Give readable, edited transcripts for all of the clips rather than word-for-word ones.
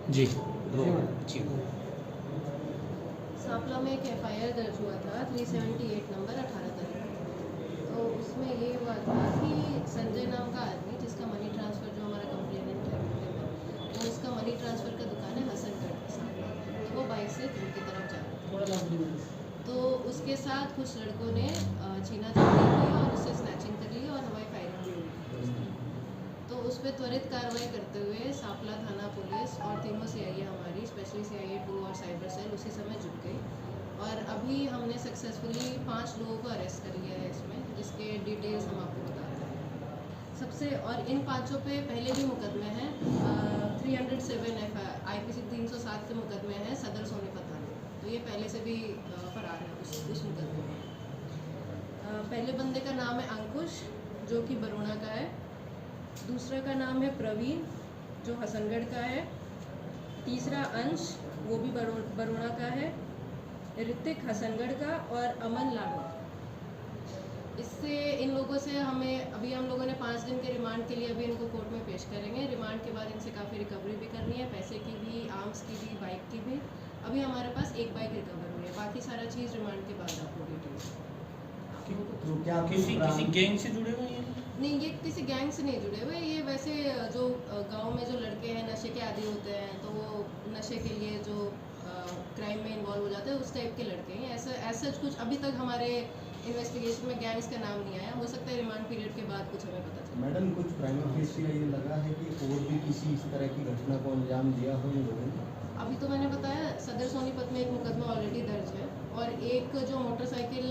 जी जी सांपला में एक एफआईआर दर्ज हुआ था 378 नंबर 18 तारीख को। तो उसमें ये हुआ था कि संजय नाम का आदमी जिसका मनी ट्रांसफ़र जो हमारा कंप्लेनेंट है मुद्दे में, वो उसका मनी ट्रांसफ़र का दुकान है हसनगढ़ सांपला। तो वो बाइक से दिल्ली की तरफ जा रहा था, तो उसके साथ कुछ लड़कों ने छीना-झपटी की और उससे स्नैचिंग कर ली और हवाई फायरिंग भी हुई। तो उस पर त्वरित कार्रवाई करते हुए सांपला थाना पुलिस और तीनों सीआईए हमारी स्पेशली सीआईए 2 और साइबर सेल उसी समय जुट गई और अभी हमने सक्सेसफुली 5 लोगों को अरेस्ट कर लिया है इसमें, जिसके डिटेल्स हम आपको बताते हैं सबसे। और इन 5 पे पहले भी मुकदमे हैं 307 IPC 307 के मुकदमे हैं सदर सोनीपत थाने, तो ये पहले से भी फरार है उस मुकदमे में। पहले बंदे का नाम है अंकुश जो कि बरोड़ा का है, दूसरा का नाम है प्रवीण जो हसनगढ़ का है, तीसरा अंश वो भी बरोड़ा का है, ऋतिक हसनगढ़ का और अमन लाडो। इससे इन लोगों से हमें अभी हम लोगों ने 5 दिन के रिमांड के लिए अभी इनको कोर्ट में पेश करेंगे। रिमांड के बाद इनसे काफ़ी रिकवरी भी करनी है, पैसे की भी, आर्म्स की भी, बाइक की भी। अभी हमारे पास एक बाइक रिकवर हुई है, बाकी सारा चीज़ रिमांड के बाद आपको डिटेल्स। तो क्या किसी गैंग से जुड़े हुए हैं? नहीं, ये किसी गैंग से नहीं जुड़े हुए, ये वैसे जो गांव में जो लड़के हैं नशे के आदी होते हैं तो वो नशे के लिए जो क्राइम में इन्वॉल्व हो जाते हैं उस टाइप के लड़के हैं। ऐसा कुछ अभी तक हमारे इन्वेस्टिगेशन में गैंग्स का नाम नहीं आया, हो सकता है रिमांड पीरियड के बाद कुछ हमें पता चले। मैडम कुछ प्राइमा फेसी ये लगा है कि और भी किसी इस तरह की घटना को अंजाम दिया हो इन लोगों ने? अभी तो मैंने बताया सदर सोनीपत में एक मुकदमा ऑलरेडी दर्ज है और एक जो मोटरसाइकिल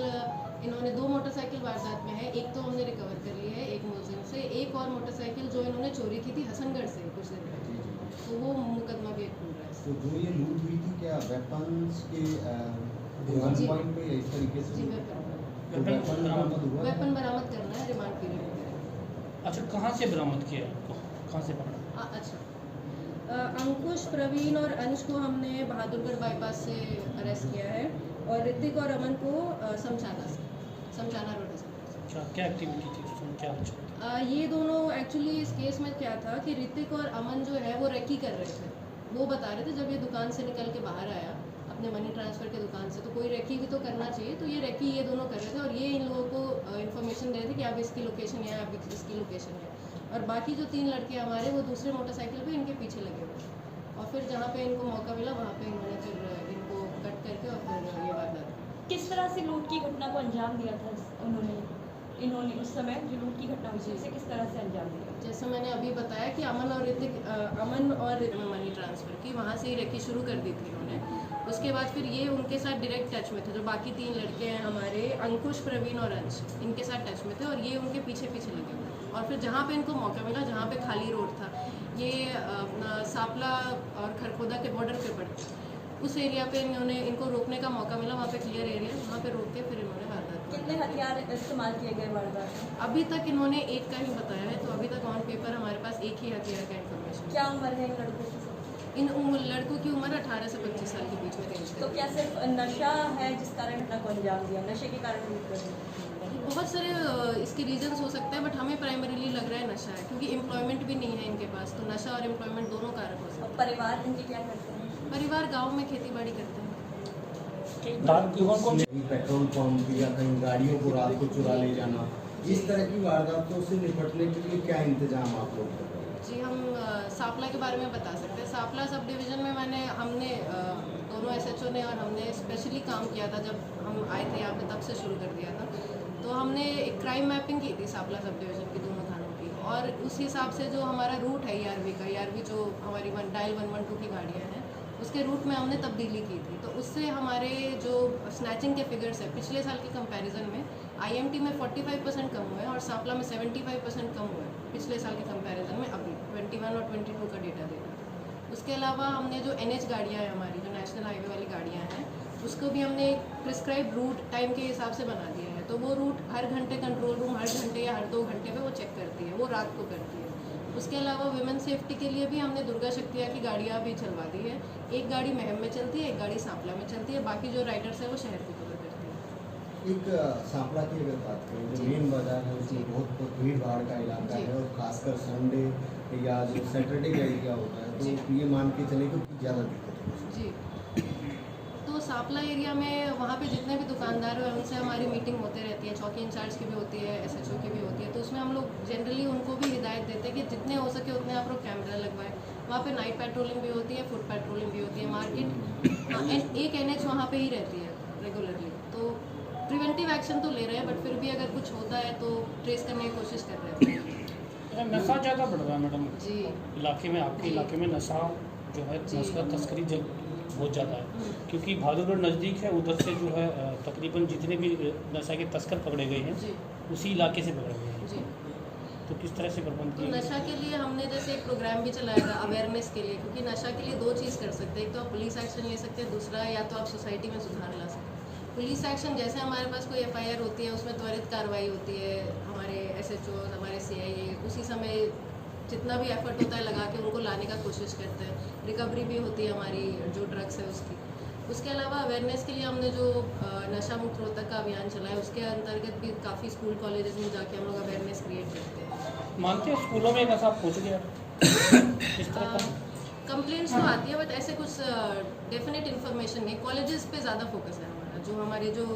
इन्होंने 2 मोटरसाइकिल वारदात में है, एक तो हमने रिकवर कर ली है एक म्यूजियम से, एक और मोटरसाइकिल जो इन्होंने चोरी की थी हसनगढ़ से कुछ दिन पहले, तो वो मुकदमा भी एक खुल रहा है। तो जो ये लूट हुई थी क्या वेपन्स के वन पॉइंट पे इस तरीके से? जी वेपन बरामद हुआ? वेपन बरामद करना है, रिमांड पीरियड में करेंगे। अच्छा, कहाँ से बरामद किया इनको, कहाँ से पकड़ा? अच्छा, अंकुश, प्रवीण और अंश को हमने बहादुरगढ़ बाईपास से अरेस्ट किया है और ऋतिक और अमन को समझाना रोड से। अच्छा, क्या एक्टिविटी थी उसमें, क्या अच्छा? ये दोनों एक्चुअली इस केस में क्या था कि ऋतिक और अमन जो है वो रेकी कर रहे थे। वो बता रहे थे जब ये दुकान से निकल के बाहर आया अपने मनी ट्रांसफ़र के दुकान से, तो कोई रेकी भी तो करना चाहिए, तो ये रेकी ये दोनों कर रहे थे और ये इन लोगों को इन्फॉर्मेशन दे रहे थे कि अब इसकी लोकेशन है, अब इसकी लोकेशन है। और बाकी जो 3 लड़के हमारे वो दूसरे मोटरसाइकिल पे इनके पीछे लगे हुए और फिर जहाँ पे इनको मौका मिला वहाँ पे इन्होंने फिर इनको कट करके और फिर ये वारदात। किस तरह से लूट की घटना को अंजाम दिया था इन्होंने उस समय जो लूट की घटना हुई उसे किस तरह से अंजाम दिया? जैसे मैंने अभी बताया कि अमन और मनी ट्रांसफ़र की वहाँ से ही रेकी शुरू कर दी थी इन्होंने। उसके बाद फिर ये उनके साथ डायरेक्ट टच में थे, जो बाकी 3 लड़के हैं हमारे अंकुश, प्रवीण और अंश, इनके साथ टच में थे और ये उनके पीछे पीछे लगे हुए। और फिर जहाँ पे इनको मौका मिला, जहाँ पे खाली रोड था, ये अपना सांपला और खरखोदा के बॉर्डर पे पड़ता, उस एरिया पे इनको रोकने का मौका मिला, वहाँ पे क्लियर एरिया, वहाँ पे रोक के फिर इन्होंने वारदात की। कितने हथियार इस्तेमाल किए गए वारदात में? अभी तक इन्होंने एक का ही बताया है, तो अभी तक ऑन पेपर हमारे पास एक ही हथियार का इन्फॉर्मेशन। क्या उम्र है इन लड़कों की? इन लड़कों की उम्र 18 से 25 साल के बीच में रेंज तो क्या सिर्फ नशा है जिस कारण घटना को अंजाम दिया? नशे के कारण लूट कर दी? बहुत सारे इसके रीजंस हो सकते हैं, बट हमें प्राइमरीली लग रहा है नशा है, क्योंकि एम्प्लॉयमेंट भी नहीं है इनके पास, तो नशा और एम्प्लॉयमेंट दोनों कारक हो सकते और परिवार इनके क्या करते हैं? हैं। परिवार गाँव में खेती बाड़ी करते हैं। पेट्रोल पंप या कहीं गाड़ियों को रात को चुरा ले जाना, इस तरह की वारदातों से निपटने के लिए क्या इंतजाम आप लोग कर रहे हैं? जी, हम सांपला के बारे में बता सकते हैं। सांपला सब डिवीज़न में हमने दोनों SHO ने और हमने स्पेशली काम किया था जब हम आए थे यहाँ पे, तब से शुरू कर दिया था। तो हमने एक क्राइम मैपिंग की थी सांपला सब डिवीज़न की दोनों थानों की, और उस हिसाब से जो हमारा रूट है ERV का, ERV जो हमारी डायल 112 की गाड़ियाँ हैं, उसके रूट में हमने तब्दीली की थी। तो उससे हमारे जो स्नैचिंग के फिगर्स है पिछले साल के कंपैरिजन में IMT में 45% कम हुए और सांपला में 75% कम हुए पिछले साल के कंपैरिजन में। अभी 21 और 22 का डेटा देगा। उसके अलावा हमने जो NH गाड़ियाँ हैं हमारी, जो नेशनल हाईवे वाली गाड़ियाँ हैं, उसको भी हमने एक प्रिस्क्राइब रूट टाइम के हिसाब से बना दिया है। तो वो रूट हर घंटे कंट्रोल रूम हर घंटे या हर 2 घंटे पे वो चेक करती है, वो रात को करती है। उसके अलावा वुमेन सेफ्टी के लिए भी हमने दुर्गा शक्तिया की गाड़ियाँ भी चलवा दी है। एक गाड़ी महम में चलती है, एक गाड़ी सांपला में चलती है, बाकी जो राइडर्स है वो शहर को कवर करती है। एक सांपला की अगर बात करें, जो मेन बाजार है उसमें बहुत भीड़ भाड़ का इलाका है और खासकर संडे या जो सैटरडे का एरिया होता है, तो ये मान के चले कि ज़्यादा दिक्कत होगी। जी, तो सांपला एरिया में वहाँ पे जितने भी दुकानदार हैं उनसे हमारी मीटिंग होते रहती है, चौकी इंचार्ज की भी होती है, SHO की भी होती है। तो उसमें हम लोग जनरली उनको भी हिदायत देते हैं कि जितने हो सके उतने आप लोग कैमरा लगवाएं। वहाँ पे नाइट पेट्रोलिंग भी होती है, फुट पेट्रोलिंग भी होती है। मार्केट एक NH वहाँ पे ही रहती है रेगुलरली, तो प्रिवेंटिव एक्शन तो ले रहे हैं, बट फिर भी अगर कुछ होता है तो ट्रेस करने की कोशिश कर रहे हैं। अच्छा, नशा ज़्यादा बढ़ रहा है मैडम जी इलाके में, आपके जी। इलाके में नशा जो है, जी। नशा तस्करी बहुत ज़्यादा है, क्योंकि बहादुरगढ़ नज़दीक है, उधर से जो है तकरीबन जितने भी नशा के तस्कर पकड़े गए हैं जी उसी इलाके से पकड़े गए हैं। जी। तो किस तरह से प्रबंध तो किया? नशा के लिए हमने जैसे एक प्रोग्राम भी चलाया था अवेयरनेस के लिए, क्योंकि नशा के लिए दो चीज़ कर सकते हैं, एक तो आप पुलिस एक्शन ले सकते हैं, दूसरा या तो आप सोसाइटी में सुधार ला सकते हैं। पुलिस एक्शन जैसे हमारे पास कोई FIR होती है, उसमें त्वरित कार्रवाई होती है, हमारे SHO हमारे CIA उसी समय जितना भी एफर्ट होता है लगा के उनको लाने का कोशिश करते हैं। रिकवरी भी होती है हमारी जो ड्रग्स है उसकी। उसके अलावा अवेयरनेस के लिए हमने जो नशा मुक्त रोहतक का अभियान चलाया, उसके अंतर्गत भी काफ़ी स्कूल कॉलेजेस में जाके हम लोग अवेयरनेस क्रिएट करते हैं। मानते हैं स्कूलों में नशा पहुँच गया किस तरह का? कंप्लेंट्स तो आती है, बट ऐसे कुछ डेफिनेट इन्फॉर्मेशन नहीं। कॉलेजेस पे ज़्यादा फोकस है हमारा, जो हमारे जो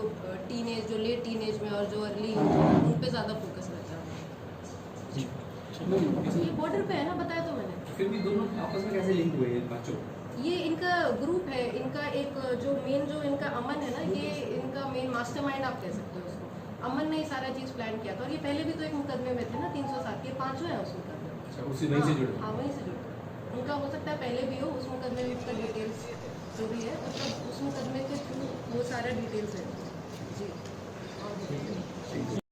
टीनेज, जो लेट टीनेज में और जो अर्ली उन पे ज़्यादा फोकस रहता है। जी, ये बॉर्डर पे है ना, बताया तो मैंने। फिर भी दोनों आपस में कैसे लिंक हुए हैं बच्चों? ये इनका ग्रुप है, इनका एक जो मेन जो इनका अमन है ना, ये इनका मेन मास्टरमाइंड आप कह सकते हो उसको। अमन ने ये सारा चीज़ प्लान किया था, और ये पहले भी तो एक मुकदमे में थे ना 307 के, 5 जो है उस मुकदमे में। अच्छा, उसी वहीं से जुड़े? हाँ, वहीं से जुड़े। उनका हो सकता है पहले भी हो, उस मुकदमे में उसका डिटेल्स जो भी है, मतलब उस मुकदमे के थ्रू वो सारा डिटेल्स है। जी। और